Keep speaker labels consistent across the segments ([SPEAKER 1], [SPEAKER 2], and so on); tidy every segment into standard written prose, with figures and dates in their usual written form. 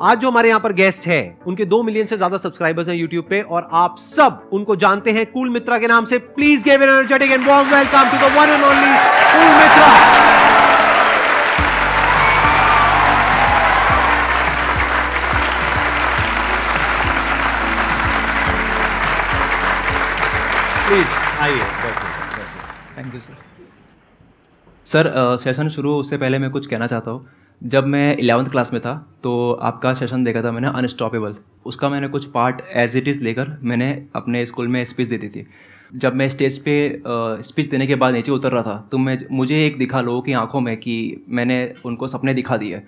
[SPEAKER 1] आज जो हमारे यहाँ पर गेस्ट है उनके 2 मिलियन से ज्यादा सब्सक्राइबर्स हैं यूट्यूब पे और आप सब उनको जानते हैं कूल मित्रा के नाम से। Please give an energetic and warm welcome to the one and only cool Mitra. Please आइए।
[SPEAKER 2] Thank you sir. सेशन शुरू उससे पहले मैं कुछ कहना चाहता हूँ। जब मैं 11th क्लास में था तो आपका सेशन देखा था मैंने, अनस्टॉपेबल। उसका मैंने कुछ पार्ट एज इट इज़ लेकर मैंने अपने स्कूल में स्पीच दे दी थी। जब मैं स्टेज पे स्पीच देने के बाद नीचे उतर रहा था तो मुझे एक दिखा लोगों की आंखों में कि मैंने उनको सपने दिखा दिए।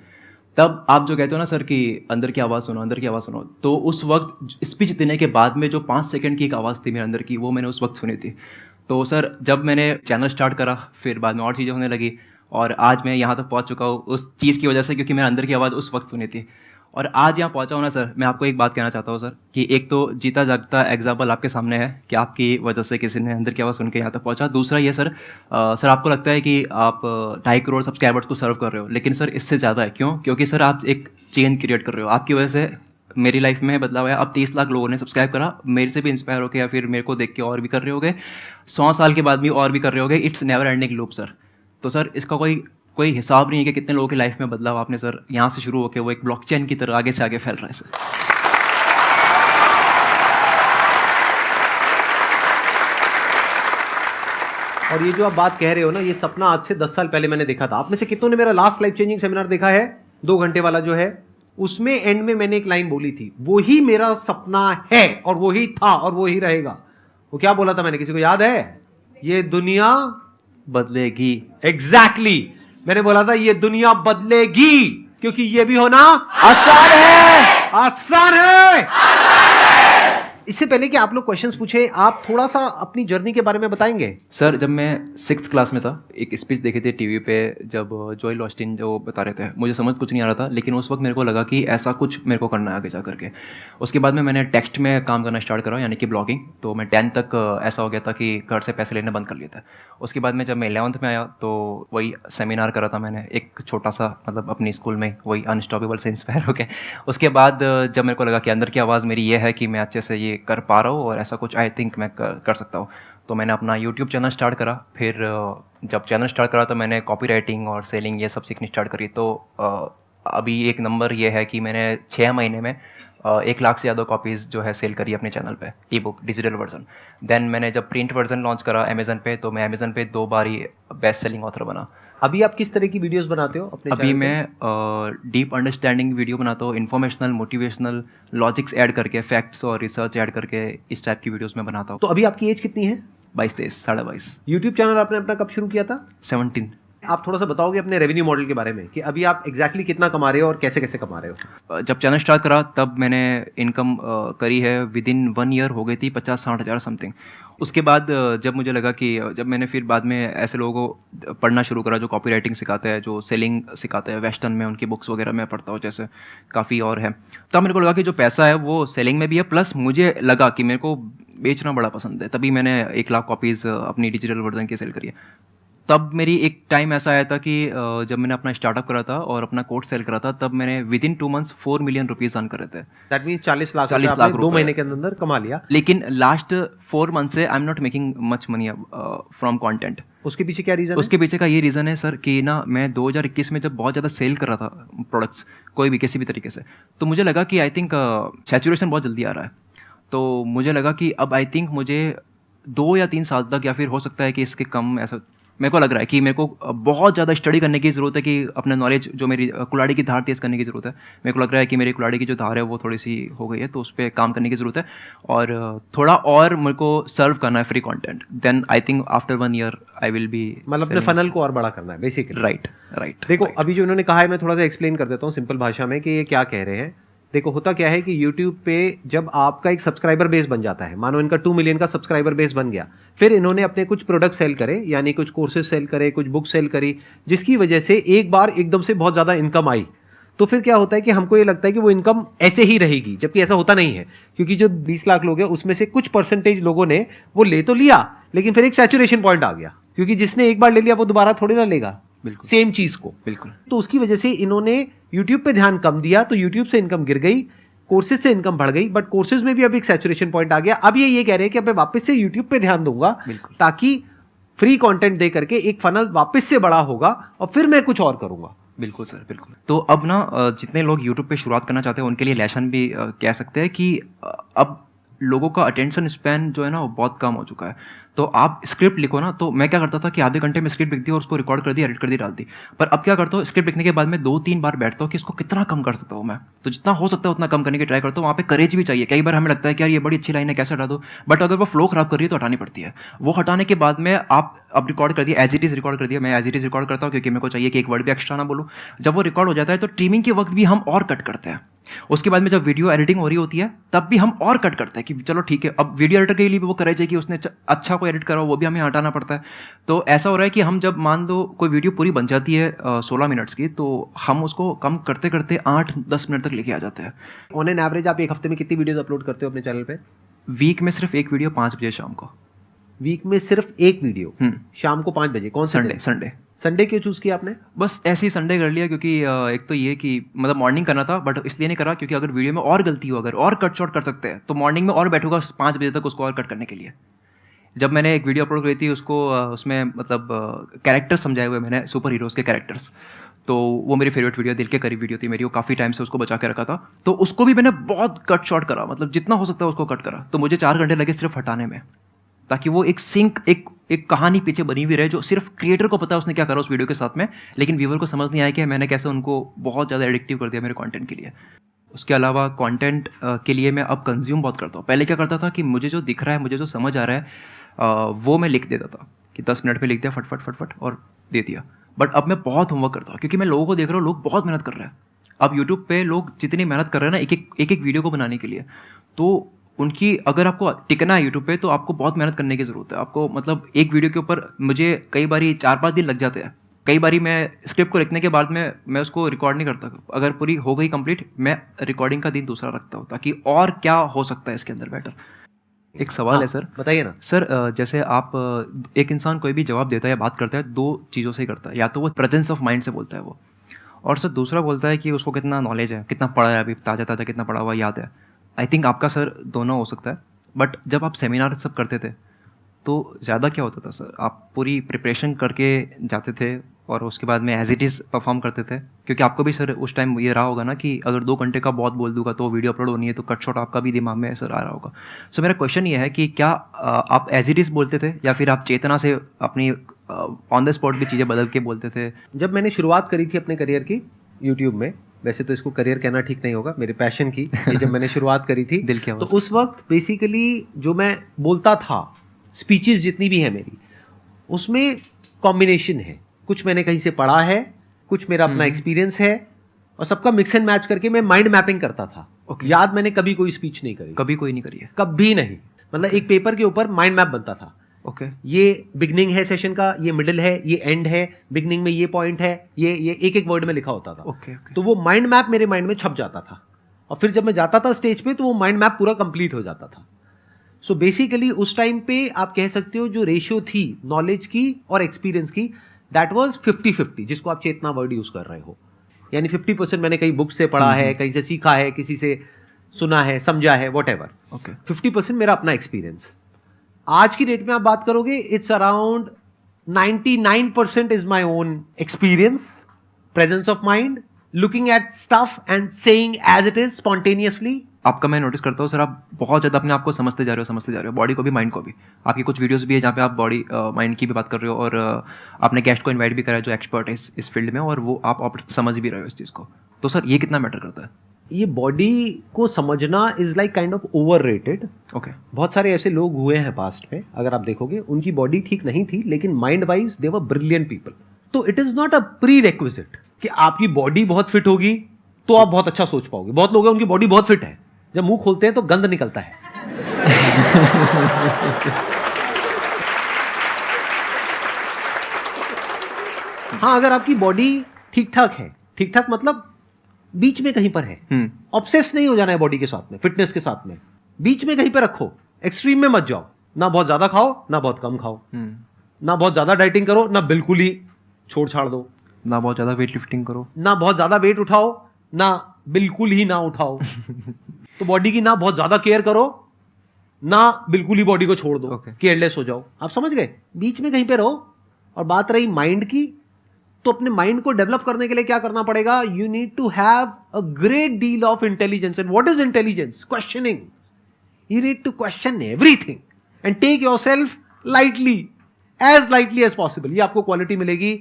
[SPEAKER 2] तब आप जो कहते हो ना सर कि अंदर की आवाज़ सुनो, अंदर की आवाज़ सुनो, तो उस वक्त स्पीच देने के बाद में जो 5 सेकंड की एक आवाज़ थी मेरे अंदर की, वो मैंने उस वक्त सुनी थी। तो सर जब मैंने चैनल स्टार्ट करा फिर बाद में और चीज़ें होने लगी और आज मैं यहाँ तक पहुँच चुका हूँ उस चीज़ की वजह से, क्योंकि मैंने अंदर की आवाज़ उस वक्त सुनी थी। और आज यहाँ पहुँचा हूँ ना सर, मैं आपको एक बात कहना चाहता हूँ सर कि एक तो जीता जागता एग्जाम्पल आपके सामने है कि आपकी वजह से किसी ने अंदर की आवाज़ सुन के यहाँ तक पहुँचा। दूसरा ये सर, सर आपको लगता है कि आप 2.5 करोड़ सब्सक्राइबर्स को सर्व कर रहे हो, लेकिन सर इससे ज़्यादा है। क्यों? क्योंकि सर आप एक चेन क्रिएट कर रहे हो। आपकी वजह से मेरी लाइफ में बदलाव आया। अब 30 लाख लोगों ने सब्सक्राइब करा, मेरे से भी इंस्पायर होकर या फिर मेरे को देख के और भी कर रहे होगे, 100 साल के बाद भी और भी कर रहे होगे। It's never ending loop sir. तो सर इसका कोई हिसाब नहीं है कि कितने लोगों की लाइफ में बदलाव आपने सर यहाँ से शुरू होकर वो एक ब्लॉकचेन की तरह आगे से आगे फैल रहा है सर।
[SPEAKER 1] और ये जो आप बात कह रहे हो ना, ये सपना आज से 10 साल पहले मैंने देखा था। आप में से कितनों ने मेरा लास्ट लाइफ चेंजिंग सेमिनार देखा है, 2 घंटे वाला जो है? उसमें एंड में मैंने एक लाइन बोली थी, वो ही मेरा सपना है और वो ही था और वो ही रहेगा। वो क्या बोला था मैंने, किसी को याद है? ये दुनिया
[SPEAKER 2] बदलेगी।
[SPEAKER 1] एग्जैक्टली मैंने बोला था ये दुनिया बदलेगी, क्योंकि ये भी होना
[SPEAKER 2] आसान है,
[SPEAKER 1] आसान है। इससे पहले कि आप लोग क्वेश्चंस पूछे, आप थोड़ा सा अपनी जर्नी के बारे में बताएंगे?
[SPEAKER 2] सर जब मैं 6th क्लास में था, एक स्पीच देखी थी टीवी पे, जब जोएल ऑस्टिन जो बता रहे थे, मुझे समझ कुछ नहीं आ रहा था, लेकिन उस वक्त मेरे को लगा कि ऐसा कुछ मेरे को करना है आगे जा करके। उसके बाद में मैंने टेक्स्ट में काम करना स्टार्ट करा, यानी कि ब्लॉगिंग। तो मैं 10th तक ऐसा हो गया था कि घर से पैसे लेने बंद कर लिए थे। उसके बाद में जब मैं 11th में आया तो वही सेमिनार करा था मैंने, एक छोटा सा, मतलब अपनी स्कूल में, वही अनस्टॉपेबल से इंस्पायर हो गए। उसके बाद जब मेरे को लगा कि अंदर की आवाज़ मेरी ये है कि मैं अच्छे से ये कर पा रहा हूँ और ऐसा कुछ आई थिंक मैं कर सकता हूँ, तो मैंने अपना यूट्यूब चैनल स्टार्ट करा। फिर जब चैनल स्टार्ट करा तो मैंने कॉपी राइटिंग और सेलिंग ये सब सीखनी स्टार्ट करी। तो अभी एक नंबर ये है कि मैंने 6 महीने में 1 लाख से ज़्यादा कॉपीज़ जो है सेल करी अपने चैनल पे, e book digital version. Then मैंने जब प्रिंट वर्जन लॉन्च करा अमेजन पे, तो मैं अमेजन पे 2 बार ही बेस्ट सेलिंग ऑथर बना।
[SPEAKER 1] अभी आप किस तरह की वीडियोस बनाते हो अपने?
[SPEAKER 2] अभी मैं डीप अंडरस्टैंडिंग वीडियो बनाता हूँ, इन्फॉर्मेशनल, मोटिवेशनल, लॉजिक्स ऐड करके, फैक्ट्स और रिसर्च ऐड करके, इस टाइप की वीडियोस में बनाता हूँ।
[SPEAKER 1] तो अभी आपकी एज कितनी है?
[SPEAKER 2] 22-23, 22.5।
[SPEAKER 1] यूट्यूब चैनल आपने अपना कब शुरू किया था?
[SPEAKER 2] 17।
[SPEAKER 1] आप थोड़ा सा बताओगे अपने रेवेन्यू मॉडल के बारे में कि अभी आप एग्जैक्टली कितना कमा रहे हो और कैसे कैसे कमा रहे हो?
[SPEAKER 2] जब चैनल स्टार्ट करा तब मैंने इनकम करी है विद इन 1 ईयर हो गई थी 50-60 हज़ार समथिंग। उसके बाद जब मुझे लगा कि जब मैंने फिर बाद में ऐसे लोगों को पढ़ना शुरू करा जो कॉपी राइटिंग सिखाते हैं, जो सेलिंग सिखाते हैं वेस्टर्न में, उनकी बुक्स वगैरह मैं पढ़ता हूँ, जैसे काफ़ी और है, तब मेरे को लगा कि जो पैसा है वो सेलिंग में भी है, प्लस मुझे लगा कि मेरे को बेचना बड़ा पसंद है। तभी मैंने 1 लाख कॉपीज़ अपनी डिजिटल वर्जन की सेल करी है। तब मेरी एक टाइम ऐसा आया था कि जब मैंने अपना स्टार्टअप करा था और अपना कोर्स सेल करा था, तब मैंने with in 2 months 4 million rupees earn करे थे।
[SPEAKER 1] दैट मीन 40 लाख 2 महीने के अंदर कमा लिया।
[SPEAKER 2] लेकिन लास्ट 4 मंथ से I am not making much money from content.
[SPEAKER 1] उसके पीछे क्या रीज़न है?
[SPEAKER 2] उसके पीछे का ये रीज़न है सर कि ना, मैं 2021 में जब बहुत ज़्यादा सेल कर रहा था प्रोडक्ट्स, कोई भी किसी भी तरीके से, तो मुझे लगा कि आई थिंक सैचुरेशन बहुत जल्दी आ रहा है। तो मुझे लगा कि अब आई थिंक मुझे 2 या 3 साल तक, या फिर हो सकता है कि इसके कम, ऐसा मेरे को लग रहा है कि मेरे को बहुत ज़्यादा स्टडी करने की ज़रूरत है, कि अपना नॉलेज, जो मेरी कुल्हाड़ी की धार तेज़ करने की ज़रूरत है। मेरे को लग रहा है कि मेरी कुल्हाड़ी की जो धार है वो थोड़ी सी हो गई है, तो उस पर काम करने की ज़रूरत है और थोड़ा और मेरे को सर्व करना है free content. Then I think after 1 year I will be,
[SPEAKER 1] मतलब अपने फनल को और बड़ा करना है बेसिकली।
[SPEAKER 2] राइट।
[SPEAKER 1] देखो अभी जो उन्होंने कहा है, मैं थोड़ा सा एक्सप्लेन कर देता हूँ सिंपल भाषा में कि ये क्या कह रहे हैं। देखो होता क्या है कि YouTube पे जब आपका एक सब्सक्राइबर बेस बन जाता है, मानो इनका 2 मिलियन का सब्सक्राइबर बेस बन गया, फिर इन्होंने अपने कुछ प्रोडक्ट सेल करे, यानी कुछ कोर्सेज सेल करे, कुछ बुक सेल करी, जिसकी वजह से एक बार एकदम से बहुत ज़्यादा इनकम आई। तो फिर क्या होता है कि हमको ये लगता है कि वो इनकम ऐसे ही रहेगी, जबकि ऐसा होता नहीं है, क्योंकि जो 20 लाख लोग हैं उसमें से कुछ परसेंटेज लोगों ने वो ले तो लिया, लेकिन फिर एक सैचुरेशन पॉइंट आ गया, क्योंकि जिसने एक बार ले लिया वो दोबारा थोड़ी ना लेगा।
[SPEAKER 2] बिल्कुल।
[SPEAKER 1] सेम चीज को।
[SPEAKER 2] बिल्कुल।
[SPEAKER 1] तो उसकी वजह से इन्होंने यूट्यूब पे ध्यान कम दिया, तो यूट्यूब से इनकम गिर गई, कोर्सेज से इनकम बढ़ गई, बट कोर्सेज में भी अब एक सैचुरेशन पॉइंट आ गया। अब ये कह रहे हैं कि अब मैं वापस से यूट्यूब पे ध्यान दूंगा, ताकि फ्री कंटेंट दे करके एक फनल वापस से बड़ा होगा और फिर मैं कुछ और करूंगा।
[SPEAKER 2] बिल्कुल सर, बिल्कुल। तो अब ना जितने लोग यूट्यूब पे शुरुआत करना चाहते हैं उनके लिए लेसन भी कह सकते हैं कि अब लोगों का अटेंशन स्पैन जो है ना वो बहुत कम हो चुका है। तो आप स्क्रिप्ट लिखो ना, तो मैं क्या करता था कि आधे घंटे में स्क्रिप्ट लिख दी और उसको रिकॉर्ड कर दी, एडिट कर दी, डाल दी। पर अब क्या करता हूँ, स्क्रिप्ट लिखने के बाद में 2-3 बार बैठता हूँ कि इसको कितना कम कर सकता हूँ मैं। तो जितना हो सकता है उतना कम करने की ट्राई करता हूँ। वहाँ पे करेज भी चाहिए। कई बार हमें लगता है कि यार ये बड़ी अच्छी लाइन है, कैसे हटा दो, बट अगर वो फ्लो खराब कर रही है तो हटानी पड़ती है। वो हटाने के बाद में आप अब रिकॉर्ड कर दिया, एज इट इज़ रिकॉर्ड कर दिया। मैं एज इट इज़ रिकॉर्ड करता हूँ क्योंकि मेरे को चाहिए कि एक वर्ड भी एक्स्ट्रा ना बोलूँ। जब वो रिकॉर्ड हो जाता है तो ट्रिमिंग के वक्त भी हम और कट करते हैं। उसके बाद में जब वीडियो एडिटिंग हो रही होती है तब भी हम और कट करते हैं कि चलो ठीक है, अब वीडियो एडिटर के लिए भी वो करे चाहिए कि उसने अच्छा कोई एडिट करा, वो भी हमें हटाना पड़ता है। तो ऐसा हो रहा है कि हम जब मान दो कोई वीडियो पूरी बन जाती है 16 मिनट्स की, तो हम उसको कम करते करते 8-10 मिनट तक लेके आ जाते हैं।
[SPEAKER 1] ऑन एन एवरेज आप एक हफ्ते में कितनी वीडियोस अपलोड करते हो अपने चैनल पे?
[SPEAKER 2] वीक में सिर्फ एक वीडियो 5 बजे शाम को।
[SPEAKER 1] वीक में सिर्फ एक वीडियो शाम को 5 बजे? कौन सा? संडे क्यों चूज किया आपने?
[SPEAKER 2] बस ऐसे ही संडे कर लिया क्योंकि एक तो ये कि मतलब मॉर्निंग करना था, बट इसलिए नहीं करा क्योंकि अगर वीडियो में और गलती हो, अगर और कट शॉट कर सकते हैं तो मॉर्निंग में और बैठूंगा 5 बजे तक उसको और कट करने के लिए। जब मैंने एक वीडियो अपलोड करी थी उसको उसमें मतलब कैरेक्टर्स समझाए हुए मैंने, सुपर हीरोज़ के कैरेक्टर्स, तो वो मेरी फेवरेट वीडियो, दिल के करीब वीडियो थी मेरी, वो काफ़ी टाइम से उसको बचा के रखा था। तो उसको भी मैंने बहुत कट शॉट करा, मतलब जितना हो सकता है उसको कट करा। तो मुझे 4 घंटे लगे सिर्फ हटाने में, ताकि वो एक सिंक, एक कहानी पीछे बनी हुई रहे जो सिर्फ क्रिएटर को पता है उसने क्या करा उस वीडियो के साथ में, लेकिन व्यूअर को समझ नहीं आया कि मैंने कैसे उनको बहुत ज़्यादा एडिक्टिव कर दिया मेरे कंटेंट के लिए। उसके अलावा कंटेंट के लिए मैं अब कंज्यूम बहुत करता हूँ। पहले क्या करता था कि मुझे जो दिख रहा है, मुझे जो समझ आ रहा है वो मैं लिख देता था कि 10 मिनट में लिख दिया फट और दे दिया। बट अब मैं बहुत होमवर्क करता हूँ क्योंकि मैं लोगों को देख रहा हूँ, लोग बहुत मेहनत कर रहे हैं। अब यूट्यूब पे लोग जितनी मेहनत कर रहे हैं ना एक वीडियो को बनाने के लिए, तो उनकी अगर आपको टिकना है यूट्यूब पे तो आपको बहुत मेहनत करने की ज़रूरत है। आपको मतलब एक वीडियो के ऊपर मुझे कई बारी 4-5 दिन लग जाते हैं। कई बारी मैं स्क्रिप्ट को लिखने के बाद में मैं उसको रिकॉर्ड नहीं करता। अगर पूरी हो गई कंप्लीट, मैं रिकॉर्डिंग का दिन दूसरा रखता हूँ ताकि और क्या हो सकता है इसके अंदर बेटर। एक सवाल है सर,
[SPEAKER 1] बताइए ना
[SPEAKER 2] सर। जैसे आप एक इंसान कोई भी जवाब देता है या बात करता है 2 चीज़ों से ही करता है, या तो वो प्रेजेंस ऑफ माइंड से बोलता है वो, और सर दूसरा बोलता है कि उसको कितना नॉलेज है, कितना पढ़ा है, अभी ताज़ा कितना पढ़ा हुआ याद है। आई थिंक आपका सर दोनों हो सकता है। बट जब आप सेमिनार सब करते थे तो ज़्यादा क्या होता था सर, आप पूरी प्रिपरेशन करके जाते थे और उसके बाद में एज इट इज़ परफॉर्म करते थे? क्योंकि आपको भी सर उस टाइम ये रहा होगा ना कि अगर 2 घंटे का बहुत बोल दूंगा तो वीडियो अपलोड होनी है, तो कट शॉट आपका भी दिमाग में सर आ रहा होगा। सो मेरा क्वेश्चन ये है कि क्या आप एज इट इज़ बोलते थे या फिर आप चेतना से अपनी ऑन द स्पॉट भी चीज़ें बदल के बोलते थे?
[SPEAKER 1] जब मैंने शुरुआत करी थी अपने करियर की यूट्यूब में, वैसे तो इसको करियर कहना ठीक नहीं होगा, मेरे पैशन की ये जब मैंने शुरुआत करी थी
[SPEAKER 2] दिल के
[SPEAKER 1] तो उस वक्त बेसिकली जो मैं बोलता था, स्पीचेस जितनी भी है मेरी, उसमें कॉम्बिनेशन है, कुछ मैंने कहीं से पढ़ा है, कुछ मेरा अपना एक्सपीरियंस है, और सबका मिक्स एंड मैच करके मैं माइंड मैपिंग करता था। याद मैंने कभी कोई स्पीच नहीं करी,
[SPEAKER 2] कभी कोई नहीं करी है,
[SPEAKER 1] कभी नहीं। मतलब एक पेपर के ऊपर माइंड मैप बनता था। ये बिगनिंग है सेशन का, ये मिडिल है, ये एंड है, बिगनिंग में ये पॉइंट है, ये एक वर्ड में लिखा होता था। तो वो माइंड मैप मेरे माइंड में छप जाता था, और फिर जब मैं जाता था स्टेज पे तो वो माइंड मैप पूरा कंप्लीट हो जाता था। सो बेसिकली उस टाइम पे आप कह सकते हो जो रेशियो थी नॉलेज की और एक्सपीरियंस की, दैट वाज 50-50, जिसको आप चेतना वर्ड यूज कर रहे हो। यानी 50% मैंने कहीं बुक से पढ़ा है, कहीं से सीखा है, किसी से सुना है, समझा है, व्हाटएवर। 50% मेरा अपना एक्सपीरियंस। आज की डेट में आप बात करोगे, it's around 99% is my own experience, presence of mind, looking at stuff and saying as it is spontaneously.
[SPEAKER 2] आपका मैं नोटिस करता हूँ सर, आप बहुत ज़्यादा अपने आप को समझते जा रहे हो, बॉडी को भी, माइंड को भी। आपकी कुछ वीडियोस भी है जहाँ पे आप बॉडी माइंड की भी बात कर रहे हो, और आपने गेस्ट को इनवाइट भी करा है जो एक्सपर्ट है इस फील्ड में, और वो आप समझ भी रहे हो इस चीज़ को। तो सर ये कितना मैटर करता है?
[SPEAKER 1] ये बॉडी को समझना is like kind of overrated. बहुत सारे ऐसे लोग हुए हैं पास्ट में, अगर आप देखोगे उनकी बॉडी ठीक नहीं थी लेकिन mind wise they were brilliant people. तो it is not a prerequisite कि आपकी बॉडी बहुत फिट होगी तो आप बहुत अच्छा सोच पाओगे। बहुत लोग हैं उनकी बॉडी बहुत फिट है, जब मुंह खोलते हैं तो गंद निकलता है। हाँ, अगर आपकी बॉडी ठीक ठाक है, ठीक ठाक मतलब बीच में कहीं पर है, ऑब्सेस नहीं हो जाना है बॉडी के साथ में, फिटनेस के साथ में, बीच में कहीं पे रखो, एक्सट्रीम में मत जाओ, ना बहुत ज्यादा खाओ ना बहुत कम खाओ, ना बहुत ज्यादा डाइटिंग करो ना बिल्कुल ही छोड़ छाड़ दो,
[SPEAKER 2] ना बहुत ज़्यादा वेट लिफ्टिंग करो,
[SPEAKER 1] ना बहुत ज़्यादा वेट उठाओ, ना बिल्कुल ही ना उठाओ। तो बॉडी की ना बहुत ज़्यादा केयर करो, ना बिल्कुल ही बॉडी को छोड़ दो,
[SPEAKER 2] Okay.
[SPEAKER 1] केयरलेस हो जाओ। आप समझ गए? बीच में कहीं पे रहो। और बात रही माइंड की, तो अपने माइंड को डेवलप करने के लिए क्या करना पड़ेगा? You need to have a great deal of intelligence. And what is intelligence? Questioning. You need to question everything and take yourself lightly, as lightly as possible. ये आपको क्वालिटी मिलेगी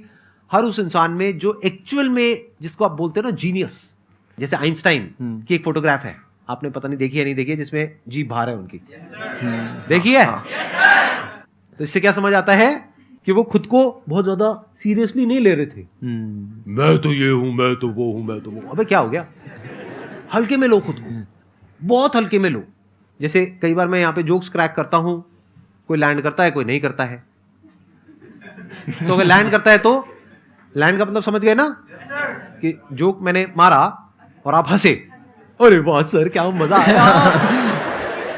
[SPEAKER 1] हर उस इंसान में जो एक्चुअल में, जिसको आप बोलते हैं ना जीनियस। जैसे आइंस्टाइन की एक फोटोग्राफ है, आपने पता नहीं देखी है नहीं देखी है, जिसमें जीभ बाहर है उनकी, देखी है? तो इससे क्या समझ आता है कि वो खुद को बहुत ज्यादा सीरियसली नहीं ले रहे थे। मैं तो ये हूं, मैं तो वो हूं, मैं तो वो। अबे क्या हो गया? हल्के में लो खुद को, बहुत हल्के में लो। जैसे कई बार मैं यहाँ पे जोक्स क्रैक करता हूं, कोई लैंड करता है, कोई नहीं करता है। तो अगर लैंड करता है तो लैंड का मतलब समझ गए ना, कि जोक मैंने मारा और आप हंसे, अरे वाह सर क्या मजा आया।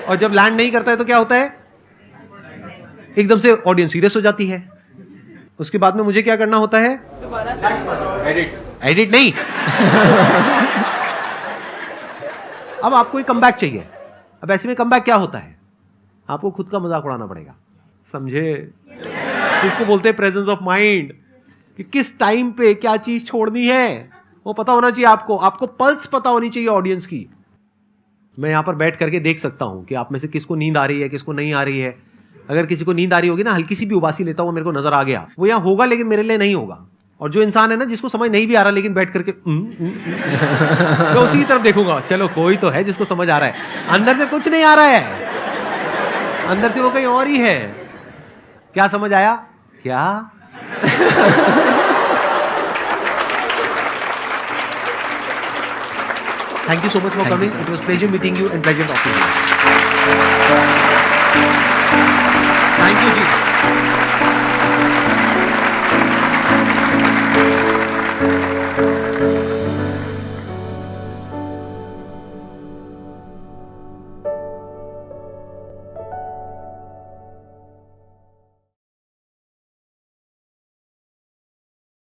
[SPEAKER 1] और जब लैंड नहीं करता है तो क्या होता है? एकदम से ऑडियंस सीरियस हो जाती है। उसके बाद में मुझे क्या करना होता है? एडिट नहीं। अब आपको एक कमबैक चाहिए। अब ऐसे में कमबैक क्या होता है? आपको खुद का मजाक उड़ाना पड़ेगा, समझे? इसको बोलते हैं प्रेजेंस ऑफ माइंड, कि किस टाइम पे क्या चीज छोड़नी है वो पता होना चाहिए आपको। आपको पल्स पता होनी चाहिए ऑडियंस की। मैं यहां पर बैठ करके देख सकता हूं कि आप में से किसको नींद आ रही है, किसको नहीं आ रही है। अगर किसी को नींद आ रही होगी ना, हल्की सी भी उबासी लेता हुआ मेरे को नजर आ गया, वो यहाँ होगा लेकिन मेरे लिए नहीं होगा। और जो इंसान है ना जिसको समझ नहीं भी आ रहा लेकिन बैठ करके तो उसी तरफ देखूंगा, चलो कोई तो है जिसको समझ आ रहा है। अंदर से कुछ नहीं आ रहा है, अंदर से वो कहीं और ही है। क्या समझ आया? क्या? Thank you so much for coming. It was pleasure meeting you and pleasure talking to you. Thank you, ji.